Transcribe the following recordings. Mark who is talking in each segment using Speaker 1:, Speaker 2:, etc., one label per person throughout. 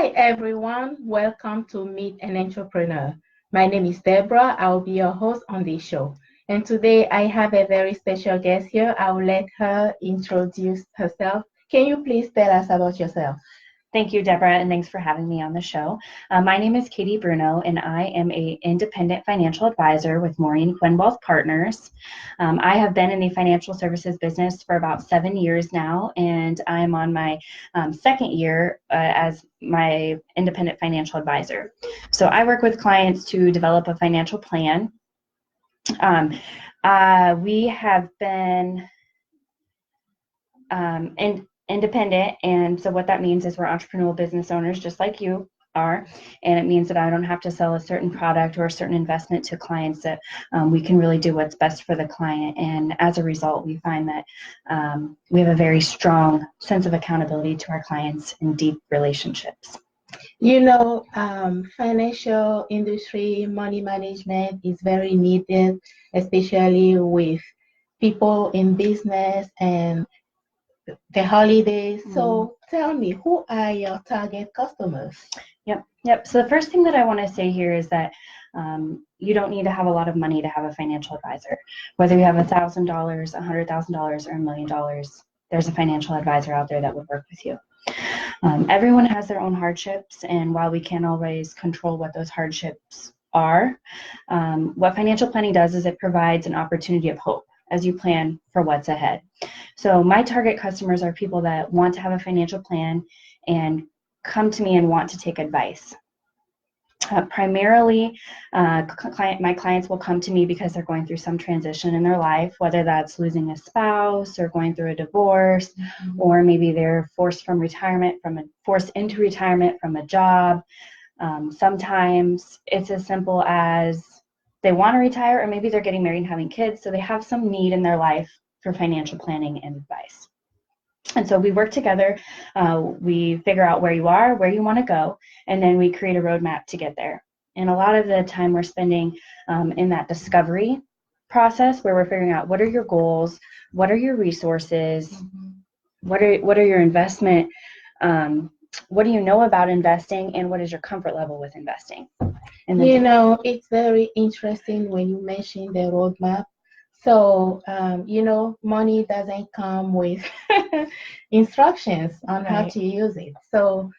Speaker 1: Hi everyone, welcome to Meet an Entrepreneur. My name is Deborah. I'll be your host on this show. And today I have a very special guest here. I'll let her introduce herself. Can you please tell us about yourself?
Speaker 2: Thank you, Deborah, and thanks for having me on the show. My name is Katie Bruno, and I am an independent financial advisor with Maureen Quinn Wealth Partners. I have been in the financial services business for about 7 years now, and I'm on my second year as my independent financial advisor. So I work with clients to develop a financial plan. We have been independent, and so what that means is we're entrepreneurial business owners just like you are, and it means that I don't have to sell a certain product or a certain investment to clients, that we can really do what's best for the client, and as a result we find that we have a very strong sense of accountability to our clients and deep relationships.
Speaker 1: Financial industry, money management is very needed, especially with people in business and the holidays. So tell me, who are your target customers?
Speaker 2: Yep. So the first thing that I want to say here is that you don't need to have a lot of money to have a financial advisor. Whether you have $1,000, $100,000, or $1 million, there's a financial advisor out there that would work with you. Everyone has their own hardships, and while we can't always control what those hardships are, what financial planning does is it provides an opportunity of hope as you plan for what's ahead. So my target customers are people that want to have a financial plan and come to me and want to take advice. Primarily, my clients will come to me because they're going through some transition in their life, whether that's losing a spouse or going through a divorce, or maybe they're forced into retirement from a job. Sometimes it's as simple as they want to retire, or maybe they're getting married and having kids, so they have some need in their life for financial planning and advice. And so we work together, we figure out where you are, where you want to go, and then we create a roadmap to get there. And a lot of the time we're spending in that discovery process, where we're figuring out what are your goals, what are your resources, what are your investment, what do you know about investing, and what is your comfort level with investing?
Speaker 1: And it's very interesting when you mention the roadmap. So, money doesn't come with instructions on how to use it. So,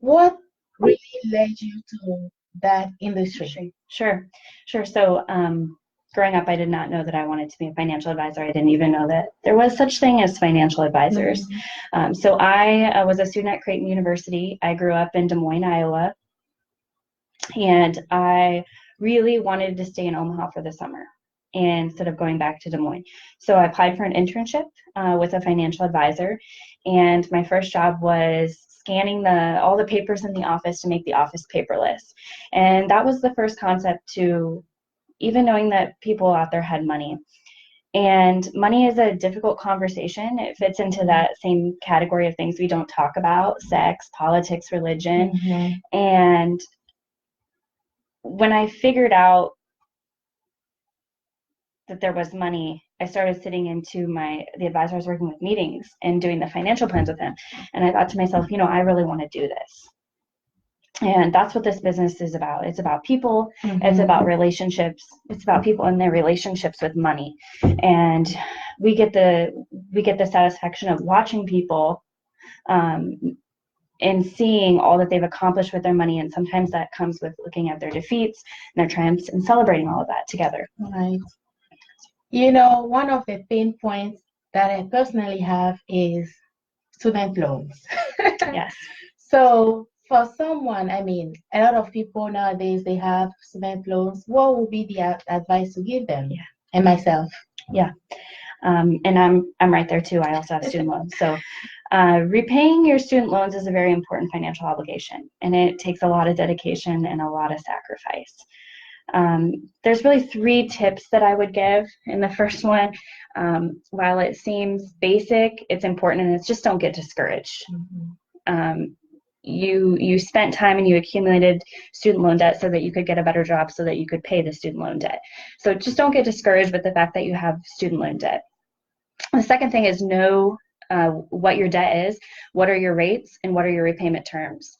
Speaker 1: what really led you to that industry?
Speaker 2: Sure. So, growing up, I did not know that I wanted to be a financial advisor. I didn't even know that there was such thing as financial advisors. So I was a student at Creighton University. I grew up in Des Moines, Iowa, and I really wanted to stay in Omaha for the summer instead of going back to Des Moines. So I applied for an internship with a financial advisor, and my first job was scanning all the papers in the office to make the office paperless. And that was the first concept to even knowing that people out there had money. And money is a difficult conversation. It fits into that same category of things we don't talk about: sex, politics, religion. And when I figured out that there was money, I started sitting into the advisor I was working with meetings and doing the financial plans with him. And I thought to myself, I really want to do this. And that's what this business is about. It's about people. It's about relationships. It's about people and their relationships with money. And we get the satisfaction of watching people and seeing all that they've accomplished with their money. And sometimes that comes with looking at their defeats and their triumphs and celebrating all of that together.
Speaker 1: Right. One of the pain points that I personally have is student loans.
Speaker 2: Yes.
Speaker 1: So for someone, a lot of people nowadays, they have student loans. What would be the advice to give them?
Speaker 2: Yeah.
Speaker 1: And myself.
Speaker 2: Yeah. And I'm right there too. I also have student loans. So repaying your student loans is a very important financial obligation, and it takes a lot of dedication and a lot of sacrifice. There's really 3 tips that I would give. And the first one, while it seems basic, it's important, and it's just don't get discouraged. You spent time and you accumulated student loan debt so that you could get a better job, so that you could pay the student loan debt. So just don't get discouraged with the fact that you have student loan debt. The second thing is know what your debt is, what are your rates, and what are your repayment terms.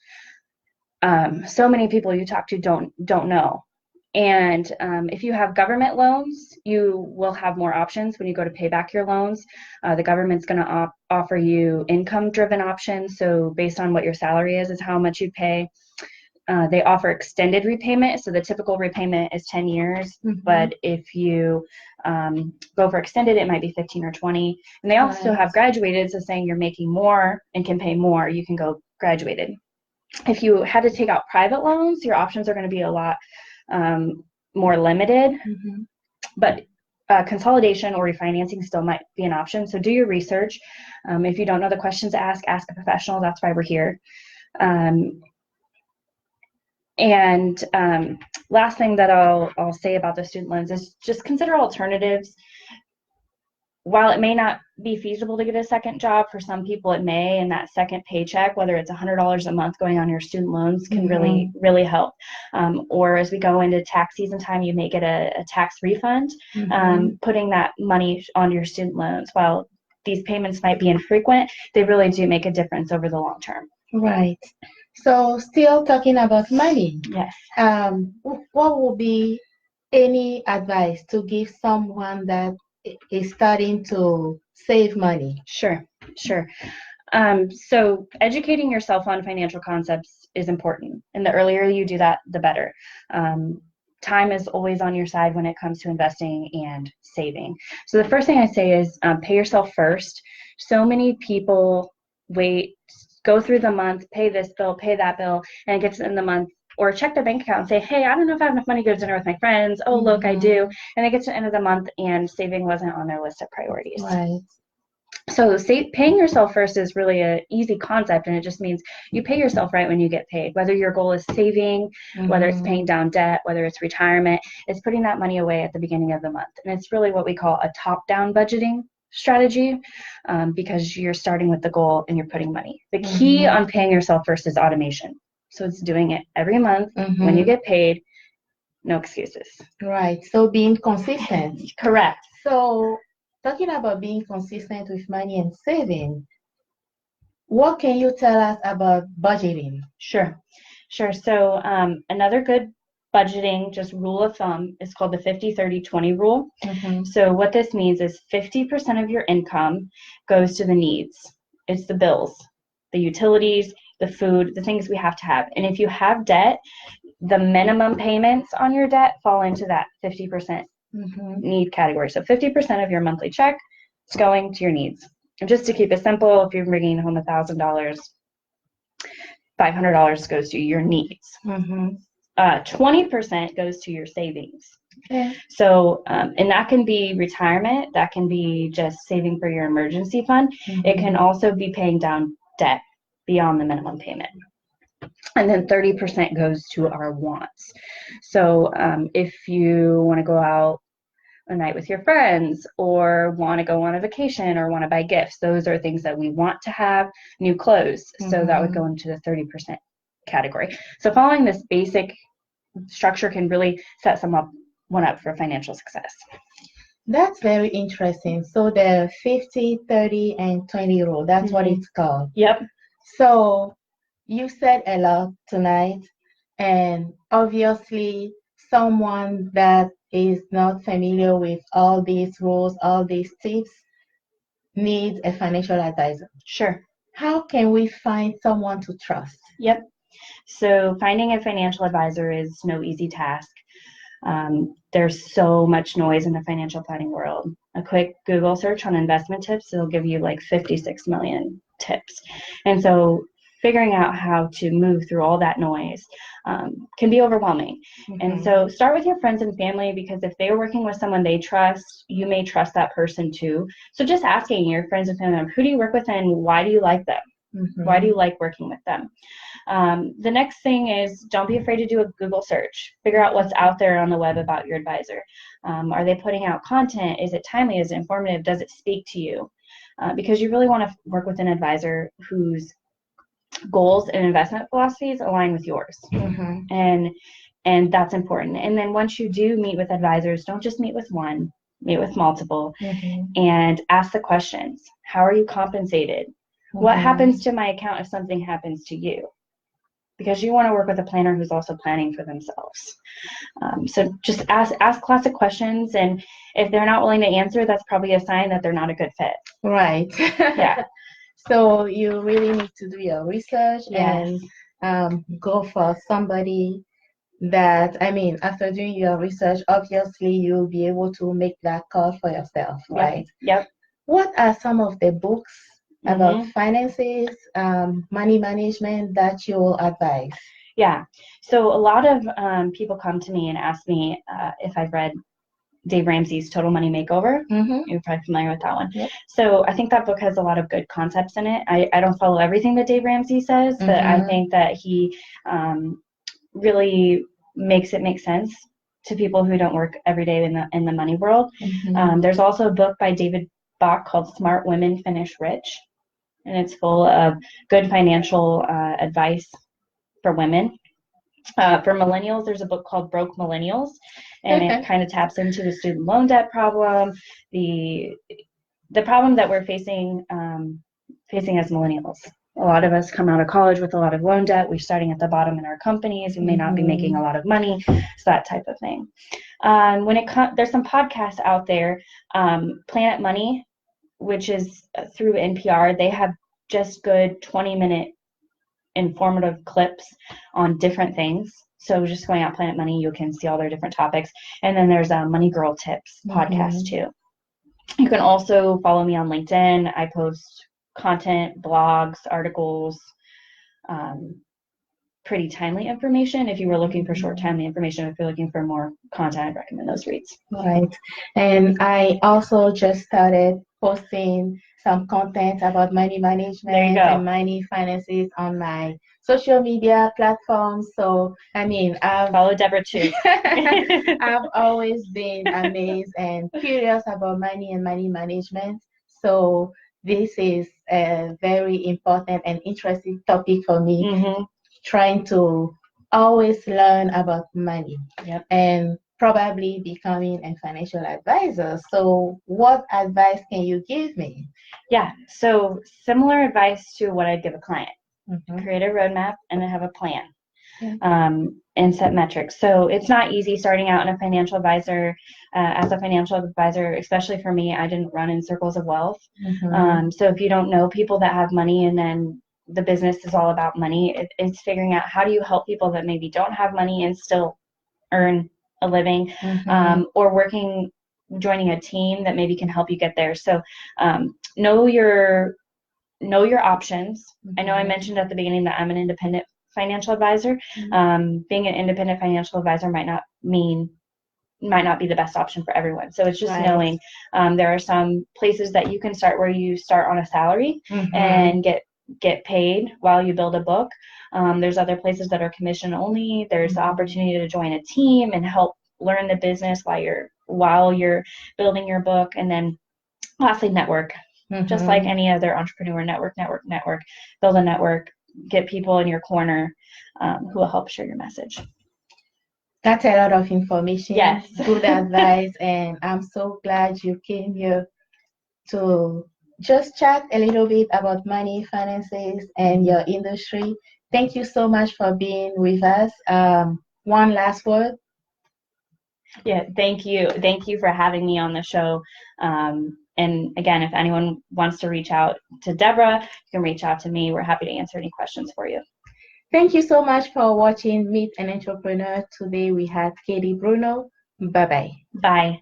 Speaker 2: so many people you talk to don't know. And if you have government loans, you will have more options when you go to pay back your loans. The government's going to offer you income-driven options. So based on what your salary is how much you pay. They offer extended repayment. So the typical repayment is 10 years. But if you go for extended, it might be 15 or 20. And they also have graduated. So saying you're making more and can pay more, you can go graduated. If you had to take out private loans, your options are going to be a lot more limited, but consolidation or refinancing still might be an option. So do your research. If you don't know the questions to ask a professional. That's why we're here. And last thing that I'll say about the student loans is just consider alternatives. While it may not be feasible to get a second job, for some people it may, and that second paycheck, whether it's $100 a month going on your student loans, can really help. Or as we go into tax season time, you may get a tax refund, putting that money on your student loans. While these payments might be infrequent, they really do make a difference over the long term.
Speaker 1: Right. So still talking about money.
Speaker 2: Yes.
Speaker 1: What would be any advice to give someone that is starting to save money?
Speaker 2: Sure. So educating yourself on financial concepts is important. And the earlier you do that, the better. Time is always on your side when it comes to investing and saving. So the first thing I say is pay yourself first. So many people go through the month, pay this bill, pay that bill, and it gets in the month, or check their bank account and say, hey, I don't know if I have enough money to go to dinner with my friends. Oh, look, I do. And it gets to the end of the month and saving wasn't on their list of priorities.
Speaker 1: Right.
Speaker 2: So paying yourself first is really an easy concept, and it just means you pay yourself right when you get paid. Whether your goal is saving, whether it's paying down debt, whether it's retirement, it's putting that money away at the beginning of the month. And it's really what we call a top-down budgeting strategy, because you're starting with the goal and you're putting money. The key on paying yourself first is automation. So it's doing it every month when you get paid, no excuses.
Speaker 1: Right. So being consistent.
Speaker 2: Correct.
Speaker 1: So talking about being consistent with money and saving, what can you tell us about budgeting?
Speaker 2: Sure. So another good budgeting just rule of thumb is called the 50-30-20 rule. So what this means is 50% of your income goes to the needs. It's the bills, the utilities, the food, the things we have to have. And if you have debt, the minimum payments on your debt fall into that 50% need category. So 50% of your monthly check is going to your needs. And just to keep it simple, if you're bringing home $1,000, $500 goes to your needs. 20% goes to your savings. Okay. So, and that can be retirement. That can be just saving for your emergency fund. It can also be paying down debt beyond the minimum payment. And then 30% goes to our wants. So if you want to go out a night with your friends, or want to go on a vacation, or want to buy gifts, those are things that we want to have. New clothes. So that would go into the 30% category. So following this basic structure can really set someone up for financial success.
Speaker 1: That's very interesting. So the 50, 30, and 20 rule, that's what it's called.
Speaker 2: Yep.
Speaker 1: So you said a lot tonight, and obviously someone that is not familiar with all these rules, all these tips, needs a financial advisor.
Speaker 2: Sure.
Speaker 1: How can we find someone to trust?
Speaker 2: Yep. So finding a financial advisor is no easy task. There's so much noise in the financial planning world. A quick Google search on investment tips, it'll give you like 56 million tips. And so figuring out how to move through all that noise can be overwhelming. And so start with your friends and family, because if they're working with someone they trust, you may trust that person too. So just asking your friends and family, who do you work with and why do you like them? Why do you like working with them? The next thing is, don't be afraid to do a Google search. Figure out what's out there on the web about your advisor. Are they putting out content? Is it timely? Is it informative? Does it speak to you? Because you really want to work with an advisor whose goals and investment philosophies align with yours. And that's important. And then once you do meet with advisors, don't just meet with one, meet with multiple, and ask the questions. How are you compensated? What happens to my account if something happens to you? because you want to work with a planner who's also planning for themselves. So just ask classic questions, and if they're not willing to answer, that's probably a sign that they're not a good fit.
Speaker 1: Right.
Speaker 2: Yeah.
Speaker 1: So you really need to do your research
Speaker 2: Yes.
Speaker 1: and go for somebody that, I mean, after doing your research, obviously you'll be able to make that call for yourself, right?
Speaker 2: Yep.
Speaker 1: What are some of the books about
Speaker 2: Mhm.
Speaker 1: finances, money management that you will advise?
Speaker 2: Yeah. So a lot of people come to me and ask me if I've read Dave Ramsey's Total Money Makeover.
Speaker 1: Mm-hmm.
Speaker 2: You're probably familiar with that one.
Speaker 1: Yep.
Speaker 2: So I think that book has a lot of good concepts in it. I don't follow everything that Dave Ramsey says, but I think that he really makes it make sense to people who don't work every day in the money world.
Speaker 1: Mm-hmm.
Speaker 2: There's also a book by David Bach called Smart Women Finish Rich, and it's full of good financial advice for women. For millennials, there's a book called Broke Millennials, and it kind of taps into the student loan debt problem, the problem that we're facing as millennials. A lot of us come out of college with a lot of loan debt. We're starting at the bottom in our companies. We may not be making a lot of money, so that type of thing. There's some podcasts out there, Planet Money, which is through NPR. They have just good 20-minute informative clips on different things. So just going out Planet Money, you can see all their different topics. And then there's a Money Girl Tips podcast too. You can also follow me on LinkedIn. I post content, blogs, articles, pretty timely information. If you were looking for short timely information, if you're looking for more content, I'd recommend those reads.
Speaker 1: Right. And I also just started posting some content about money management and money finances on my social media platforms. So, I mean, I've
Speaker 2: follow Deborah too.
Speaker 1: I've always been amazed and curious about money and money management. So this is a very important and interesting topic for me, trying to always learn about money and probably becoming a financial advisor. So what advice can you give me?
Speaker 2: Yeah, so similar advice to what I'd give a client. Create a roadmap and then have a plan. And set metrics. So it's not easy starting out in a financial advisor. As a financial advisor, especially for me, I didn't run in circles of wealth. So if you don't know people that have money and then the business is all about money, it's figuring out how do you help people that maybe don't have money and still earn a living, or joining a team that maybe can help you get there. So know your options. I know I mentioned at the beginning that I'm an independent financial advisor. Being an independent financial advisor might not be the best option for everyone. So it's just knowing there are some places that you can start where you start on a salary and get paid while you build a book. There's other places that are commission only. There's the opportunity to join a team and help learn the business while you're building your book. And then lastly, network. Just like any other entrepreneur, network, build a network, get people in your corner who will help share your message.
Speaker 1: That's a lot of information.
Speaker 2: Yes.
Speaker 1: Good advice. And I'm so glad you came here to just chat a little bit about money, finances, and your industry. Thank you so much for being with us. One last word.
Speaker 2: Yeah, thank you. Thank you for having me on the show. And again, if anyone wants to reach out to Deborah, you can reach out to me. We're happy to answer any questions for you.
Speaker 1: Thank you so much for watching Meet an Entrepreneur. Today we had Katie Bruno. Bye-bye.
Speaker 2: Bye.